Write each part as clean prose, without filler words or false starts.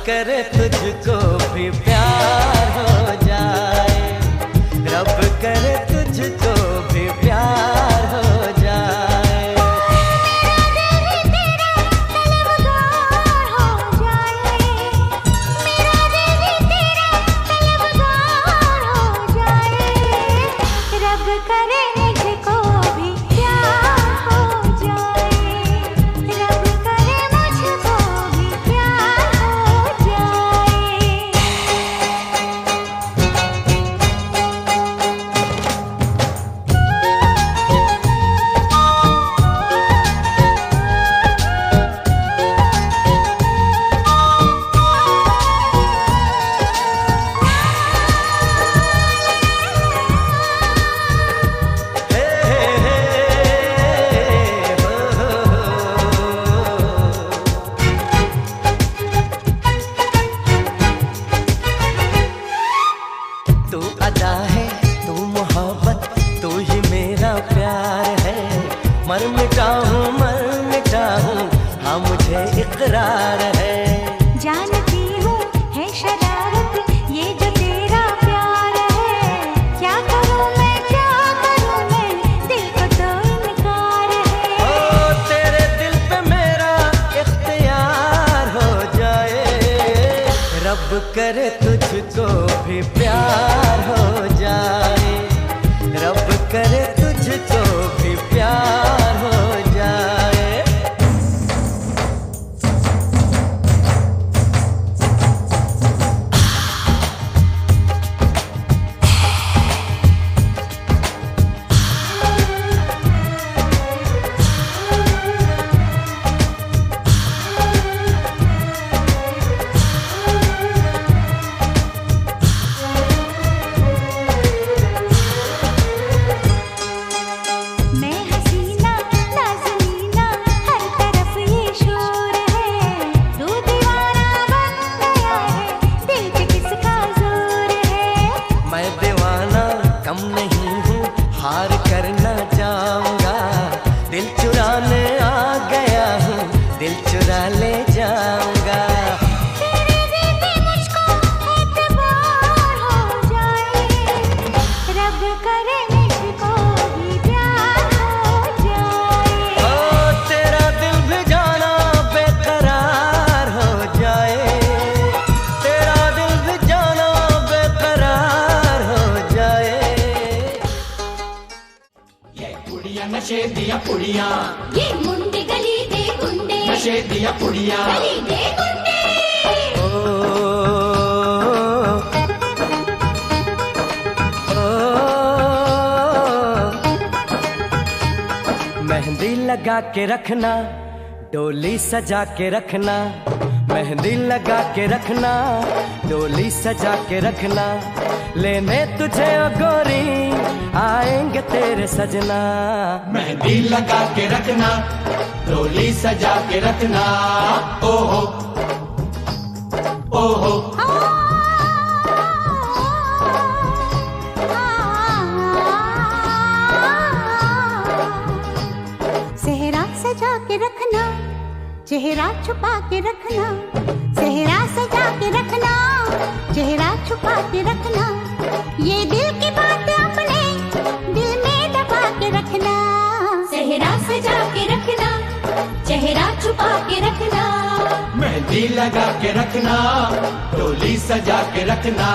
करे तुझको भी प्यार हो जाए, रब करे तुझको भी प्यार हो जाए। मेरा दिल तेरा तलबगार हो जाए, मेरा दिल तेरा तलबगार हो जाए, रब करे मुझको भी प्यार हो जाए, रब करे मुझको भी प्यार हो जाए। तू अदा है, तू मोहब्बत, तू ही मेरा प्यार है। मर मिटा हूँ हाँ मुझे इकरार है। जानती हूँ है शरारत ये जो तेरा प्यार है, क्या करूँ मैं दिल को तो इनकार है। ओ तेरे दिल पे मेरा इख्तियार हो जाए, रब करे तुझको भी प्यार हो जाए, रब करे तुझको भी प्यार हो जाए। मैं हसीना नाज़नीना हर तरफ ये शोर है, तू दीवाना बन गया है, दिल पे किसका जोर है। मैं दीवाना कम नहीं हूँ, हार करना चाहूँगा, दिल चुराने आ गया हूँ, दिल चुरा ले जाऊँगा। तेरे देते मुझको एतबार हो जाए, रब करे मुझको भी प्यार हो जाए। ओ तेरा दिल भी जाना बेकरार हो जाए, तेरा दिल भी जाना बेकरार हो जाए। ये कुड़िया नशे दिया कुड़िया, ये मुंडे गली दे गुंडे, नशे दिया कुड़िया, गली दे गुंडे। मेहंदी लगा के रखना, डोली सजा के रखना, मेहंदी लगा के रखना, डोली सजा के रखना, लेने तुझे ओ गोरी आएंगे तेरे सजना। मेहंदी लगा के रखना, डोली सजा के रखना, ओहो ओहो। आ के रखना, चेहरा छुपा के रखना, सेहरा सजा के रखना, चेहरा छुपा के रखना, ये दिल की बात अपने दिल में दबा के रखना, सेहरा सजा के रखना, चेहरा छुपा के रखना, मेहंदी लगा के रखना, डोली सजा के रखना।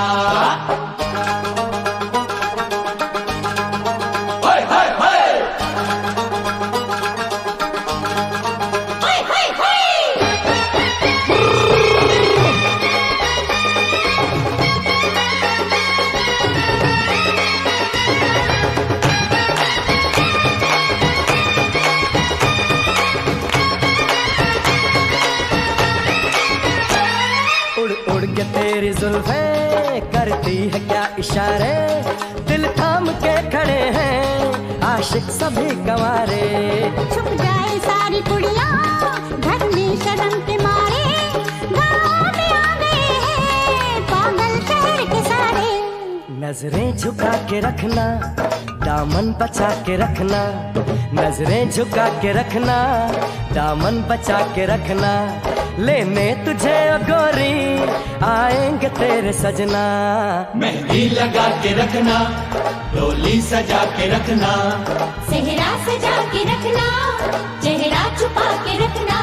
उड़ के तेरी जुल्फें करती है क्या इशारे, दिल थाम के खड़े हैं आशिक सभी गंवारे। छुप जाए सारी कुड़ियाँ घर में शर्म के मारे, गाँव में आ गए हैं पागल शहर के सारे। नजरें झुका के रखना, दामन बचा के रखना, नजरें झुका के रखना, दामन बचा के रखना, लेने तुझे ओ गोरी आएंगे तेरे सजना। मेहंदी लगा के रखना, डोली सजा के रखना, सेहरा सजा के रखना, चेहरा छुपा के रखना।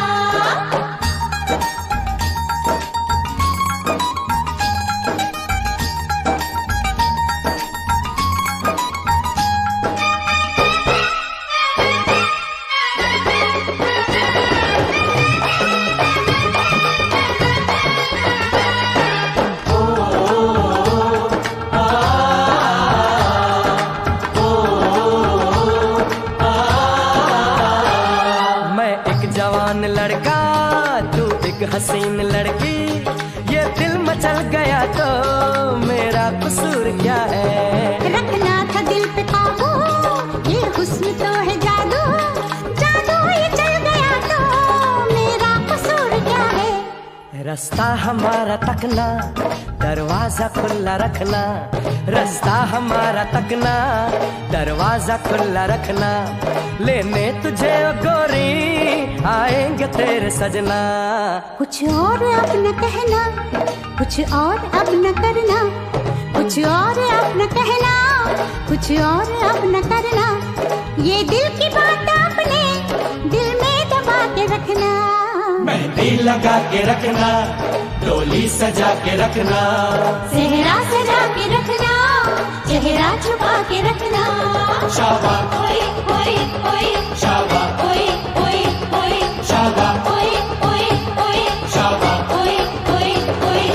जवान लड़का तू एक हसीन लड़की, ये दिल मचल गया तो मेरा कसूर क्या है। रखना था दिल पे काबू, ये हुस्न तो है जादू, जादू ये चल गया तो मेरा कसूर क्या है। रास्ता हमारा तकना, दरवाजा खुला रखना, रास्ता हमारा तकना, दरवाजा खुला रखना, लेने तुझे ओ गोरी आएंगे तेरे सजना। कुछ और अब न कहना, कुछ और अब न करना, कुछ और अब न कहना, कुछ और अब न करना, ये दिल की बात अपने दिल में दबा के रखना। मेहंदी लगा के रखना, डोली सजा के रखना, सेहरा सजा के रखना, चेहरा छुपा के रखना। शाबाश ओए ओए ओए, शाबाश ओए ओए ओए, शाबाश ओए ओए ओए, शाबाश। ओए ओए ओए।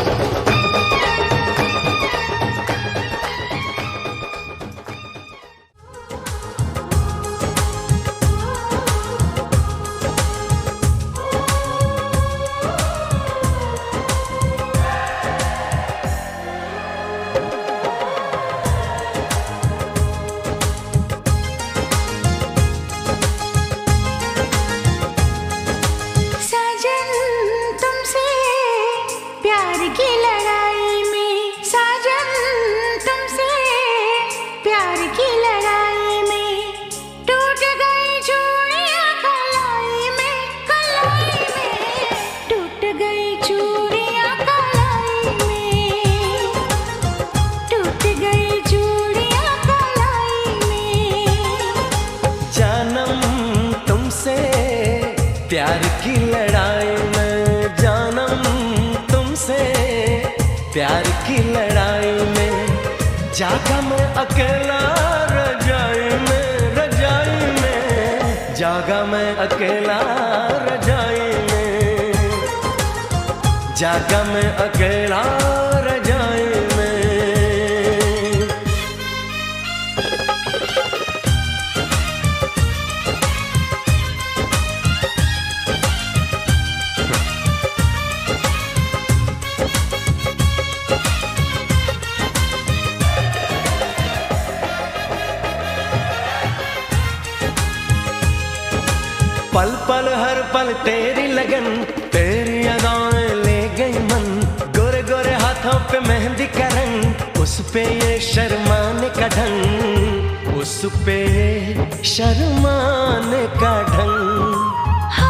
साजन तुमसे प्यार की लड़ाई में, साजन तुमसे प्यार की लड़ाई में, टूट गई चूड़ियां कलाई में, कलाई में, टूट गई चूड़ियां कलाई में, टूट गई चूड़ियां कलाई में। जानम तुमसे प्यार की लड़ाई में, जानम तुमसे प्यार की लड़ाई में, जागा मैं अकेला रजाई में, रजाई में, जागा मैं अकेला रजाई में, जागा मैं अकेला रजाई में। पल पल हर पल तेरी लगन, तेरी अदाएं ले गई मन, गोरे गोरे हाथों पे मेहंदी का रंग, उस पे ये शर्माने का ढंग, उस पे ये शर्माने का ढंग।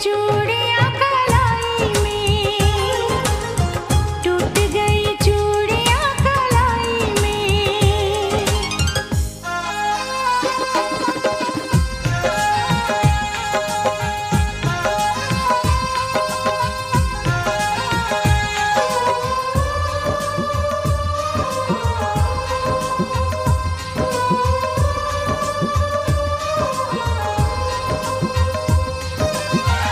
चूड़ियां कलाई में, टूट गई चूड़ियां कलाई में।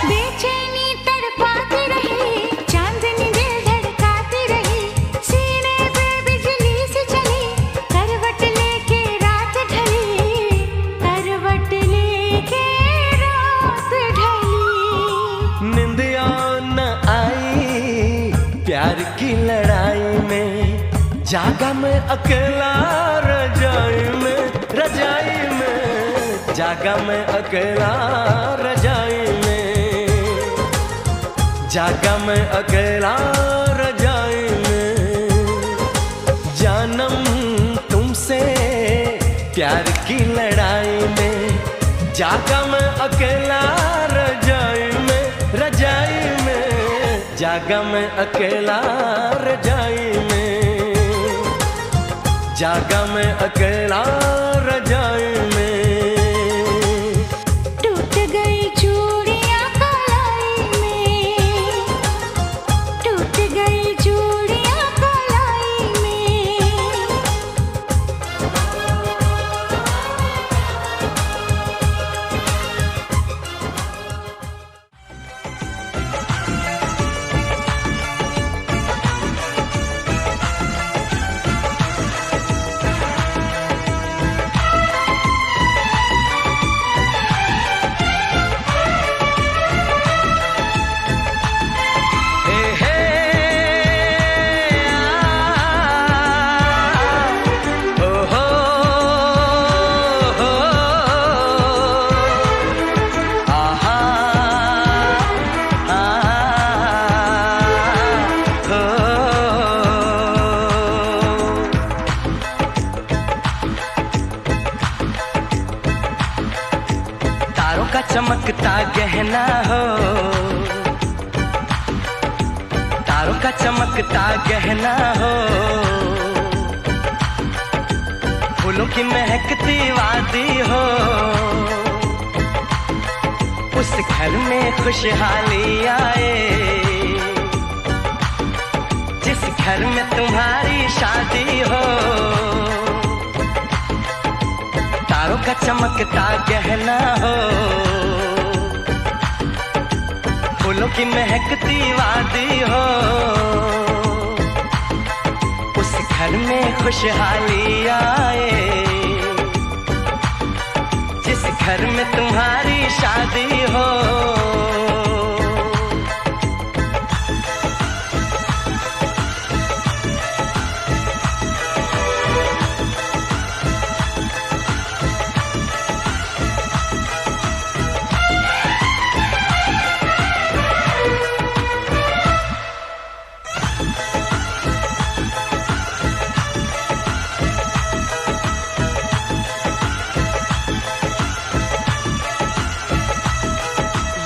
बेचैनी तड़पाती रही, चांदनी दिल धड़काती रही, सीने पे बिजली से चली, करवट लेके रात ढली, करवट लेके रात ढली। निंदिया न आई प्यार की लड़ाई में, जागा मैं अकेला रजाई में, रजाई में जागा मैं अकेला रजाई में, जागा मैं अकेला रजाई में। जानम तुमसे प्यार की लड़ाई में, जागा मैं अकेला रजाई में, रजाई में जागा मैं अकेला रजाई में, जागा मैं अकेला रजाई में। टूट गई चूड़ियां कलाई में, टूट गई चूड़ियां कलाई में। हे हे ओ हो हो आहा आ हो। तारों का चमकता गहना हो, तारों का चमकता गहना हो, फूलों की महकती वादी हो, उस घर में खुशहाली आए, जिस घर में तुम्हारी शादी हो। तारों का चमकता गहना हो, फूलों की महकती वादी हो, उस घर में खुशहाली आए, जिस घर में तुम्हारी शादी हो।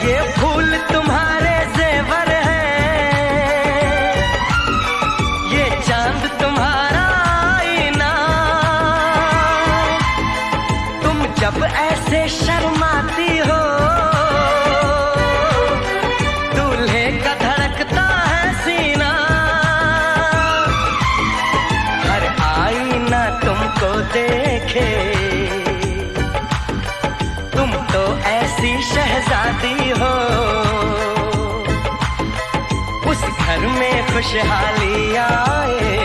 ये फूल तुम्हारे जेवर हैं, ये चांद तुम्हारा आईना, तुम जब ऐसे शर्माती हो, दूल्हे का धड़कता है सीना, हर आईना तुमको देखे, तुम तो ऐसी शहजादी हो, उस घर में खुशहाली आए,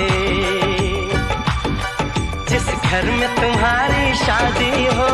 जिस घर में तुम्हारी शादी हो।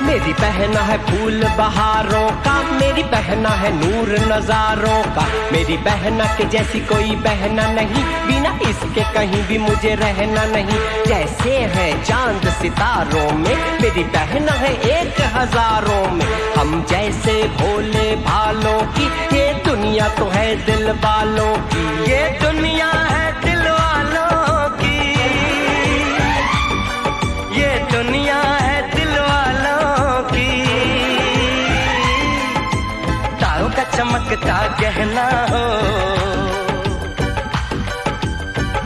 मेरी बहना है फूल बहारों का, मेरी बहना है नूर नजारों का, मेरी बहना के जैसी कोई बहना नहीं, बिना इसके कहीं भी मुझे रहना नहीं। जैसे है चांद सितारों में, मेरी बहना है 1000 में, हम जैसे भोले भालों की ये दुनिया तो है दिल वालों की, ये दुनिया है दिल वालों की, ये दुनिया है दिल वालों की। तारों का चमकता गहना हो,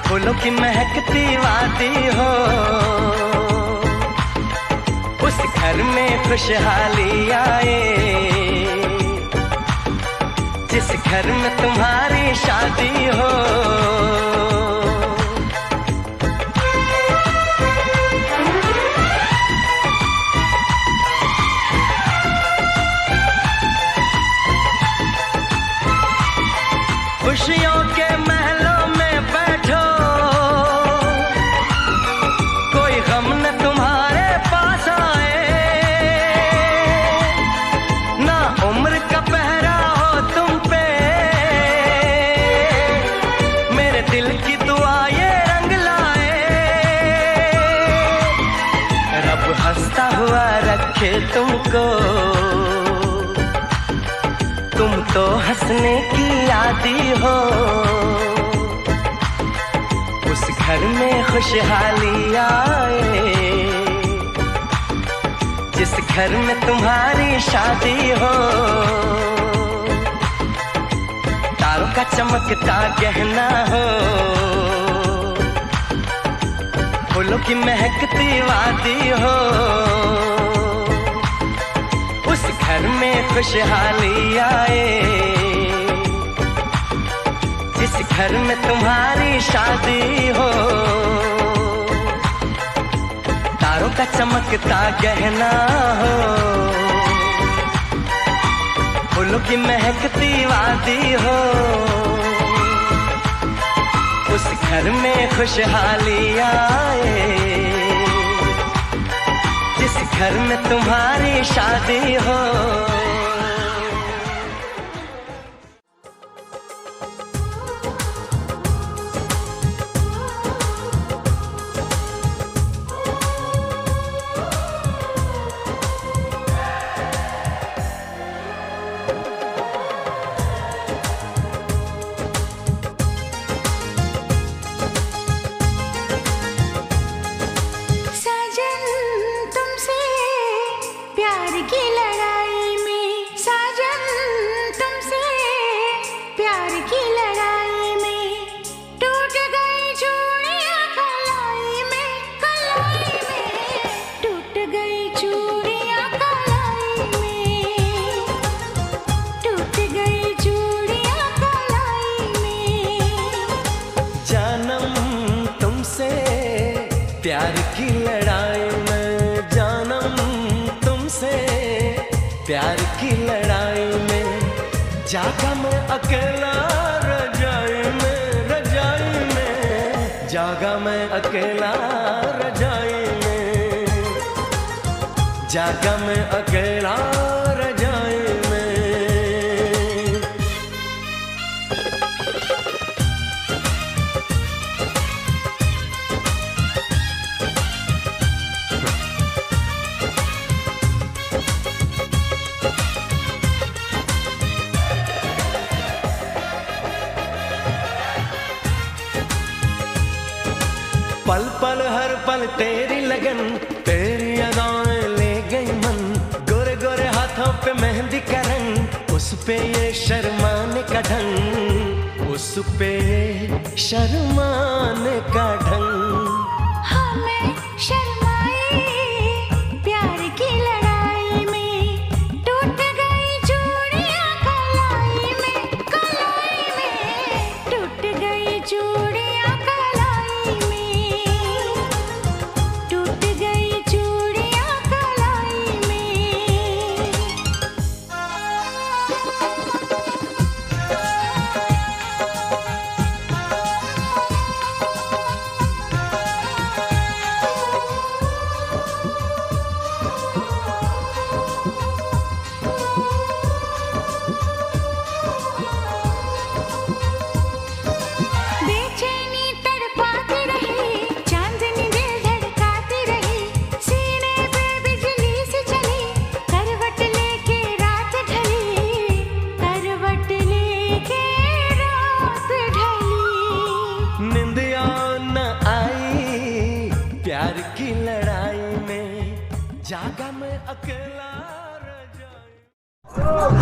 फूलों की महकती वादी हो, उस घर में खुशहाली आए जिस घर में तुम्हारी शादी हो। खुशियों के महलों में बैठो, कोई गम न तुम्हारे पास आए, ना उम्र का पहरा हो तुम पे, मेरे दिल की दुआ ये रंग लाए। रब हंसता हुआ रखे तुमको, तुम तो हंसने की आदी हो, उस घर में खुशहाली आए जिस घर में तुम्हारी शादी हो। तारों का चमकता गहना हो, फूलों की महकती वादी हो, उस घर में खुशहाली आए जिस घर में तुम्हारी शादी हो। तारों का चमकता गहना हो, फूलों की महकती वादी हो, उस घर में खुशहाली आए जिस घर में तुम्हारी शादी हो। प्यार की लड़ाई में जानम तुमसे, प्यार की लड़ाई में जागा मैं अकेला रजाई में, रजाई में जागा मैं अकेला रजाई में, जागा मैं अकेला रजाई में। पल पल हर पल तेरी लगन, तेरी अदाएं ले गई मन, गोरे गोरे हाथों पे मेहंदी का रंग, उस पे ये शर्माने का ढंग, उस पे ये शर्माने का ढंग। हमें शर्माए प्यार की लड़ाई में, टूट गई चूड़ियां कलाई में, कलाई में टूट गई चूड़ियां कलाई में, टूट गई चूड़ियां कलाई में। अकेला रह जाए।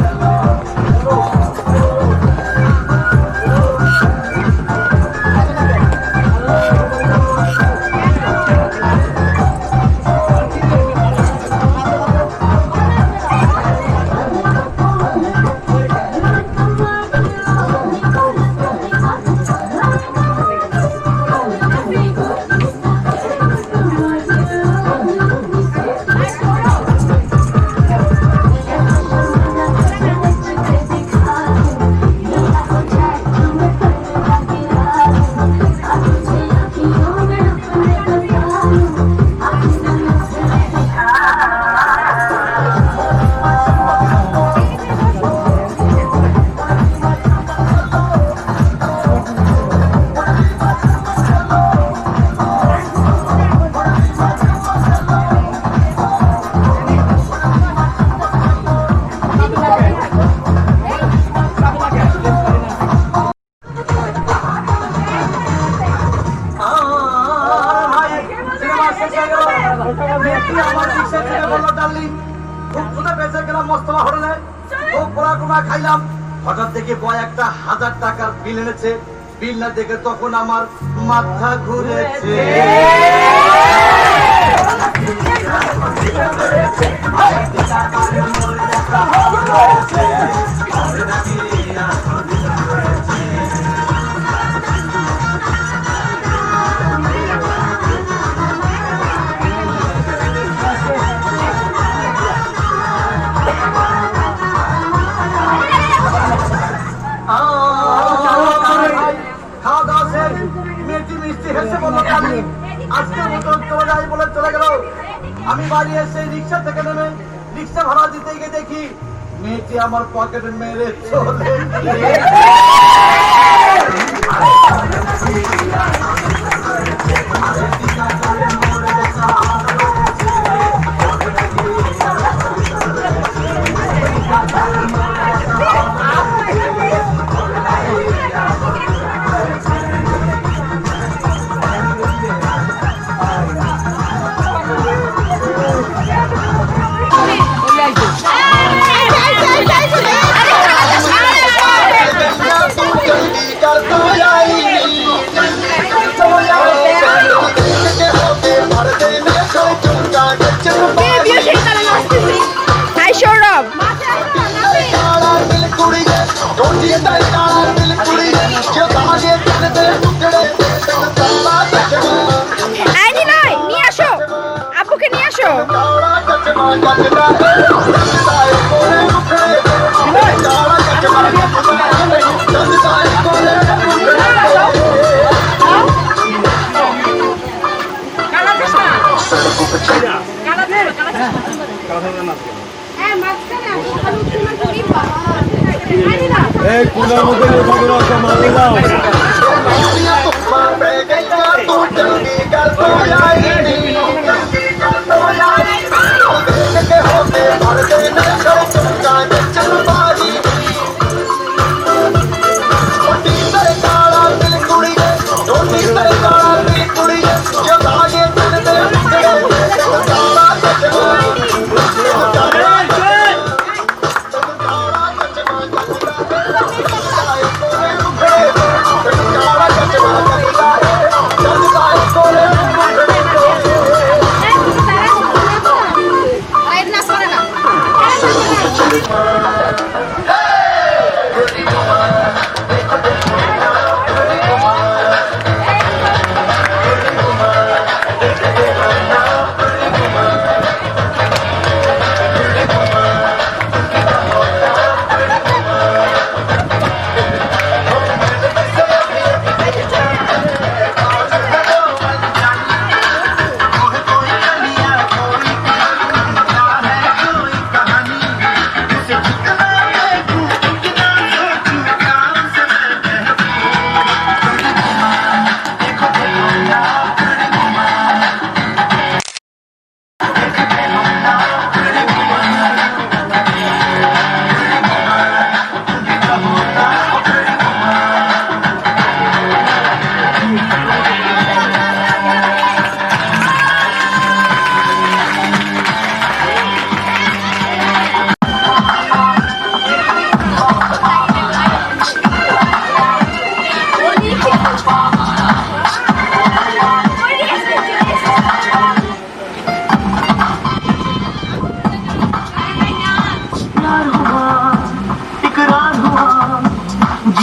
হঠাৎ দেখে বয় একটা 1000 টাকার বিল এনেছে। বিল না দেখে তখন আমার মাথা ঘুরেছে। আমি বাড়ি এসে রিক্সা থেকে নেমে রিক্সা ভাড়া দিতে গিয়ে দেখি মেয়েটি আমার পকেটে মেরে চলে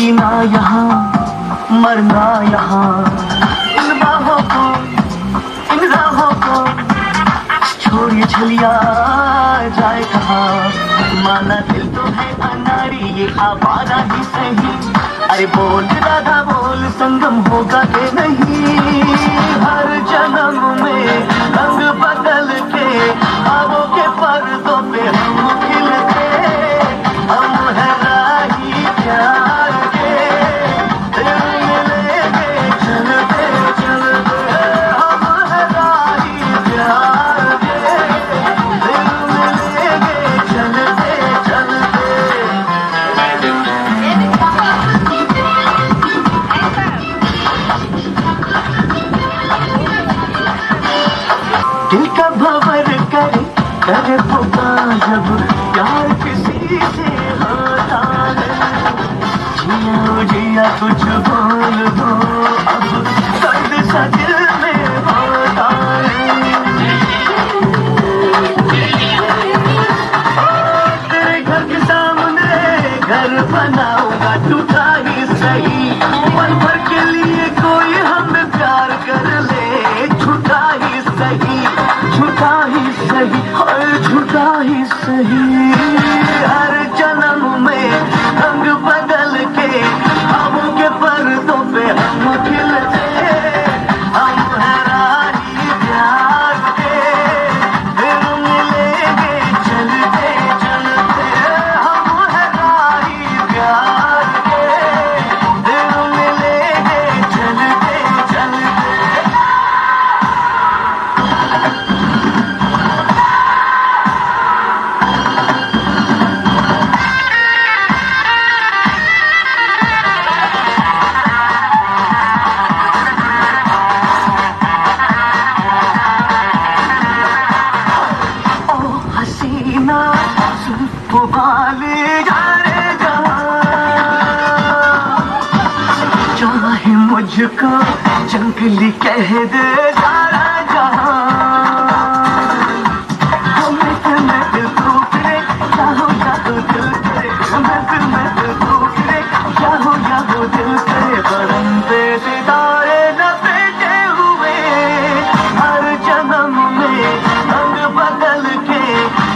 जीना यहाँ मरना यहाँ, इन बाहों को इन राहों को छोड़िए छलिया जाए कहाँ। माना दिल तो है अनाड़ी ये आवारा ही सही, अरे बोल राधा बोल संगम होगा कि नहीं। हर जन्म में रंग बदल के ख्वाबों के पर्दों पे हम खिलते, हम है राही प्यार के, दिल मिलेंगे चलते चलते। हम है राही प्यार के, दिल मिलेंगे चलते चलते। दिल का भंवर करे पुकार जब प्यार किसी से होता है। जिया जिया कुछ बोल दो अब दर्द सा दिल में होता है। तेरे घर के सामने घर बनाऊंगा टूटा ही सही, पल भर के लिए कोई हमें प्यार कर ले। झूठा ही सही झूठा ही सही और झूठा ही सही। हर जन्म में रंग बदल के ख्वाबों के पर्दों पे हम खिलते, हम है राही प्यार के, फिर मिलेंगे चलते चलते। हम है राही प्यार के, फिर मिलेंगे चलते चलते। हसीना जुल्फ वाले जाने चाहे मुझको जंगली कह दे सारा जहां। मैं दिल टूटे चाहो चाहो दिल करे, मैं दिल टूटे चाहो दिल करे। बरंदे सितारे न बेटे हुए हर जन्म में रंग बदल के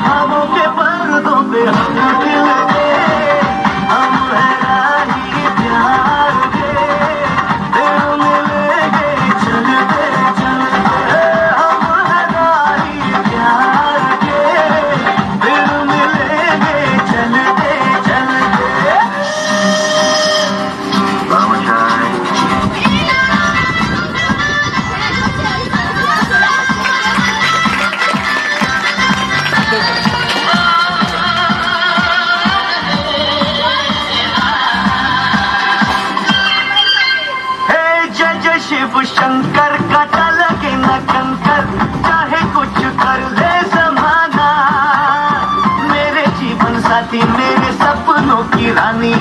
ख्वाबों के पर्दों पे हम खिलते, हम है राही प्यार के, फिर मिलेंगे चलते चलते। हम है राही प्यार के, फिर मिलेंगे चलते चलते। जय जय शिव शंकर का लगे न कंकर, चाहे कुछ कर ले जमाना। मेरे जीवन साथी मेरे सपनों की रानी।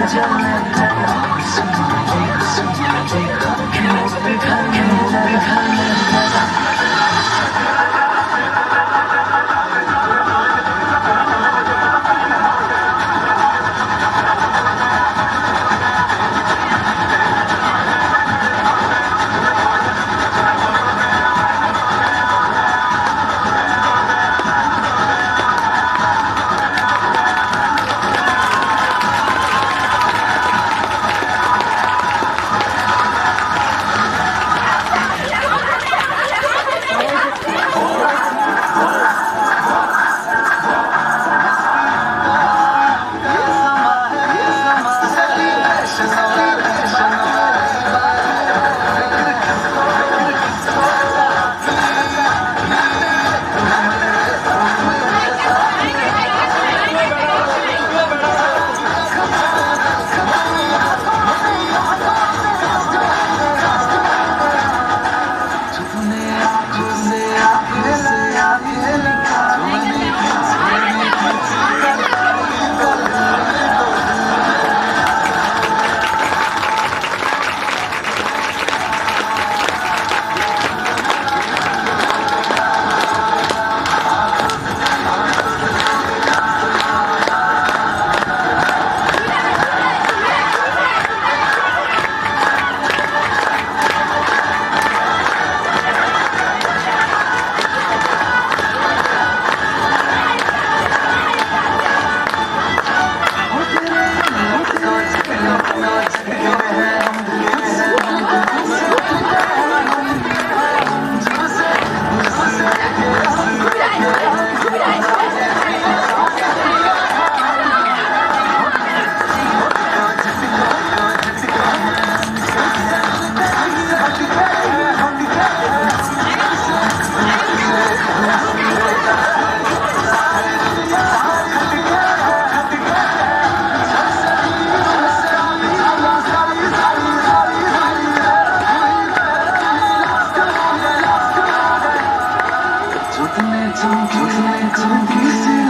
जलने लगा क्यों पिघलने लगा चुमकी सी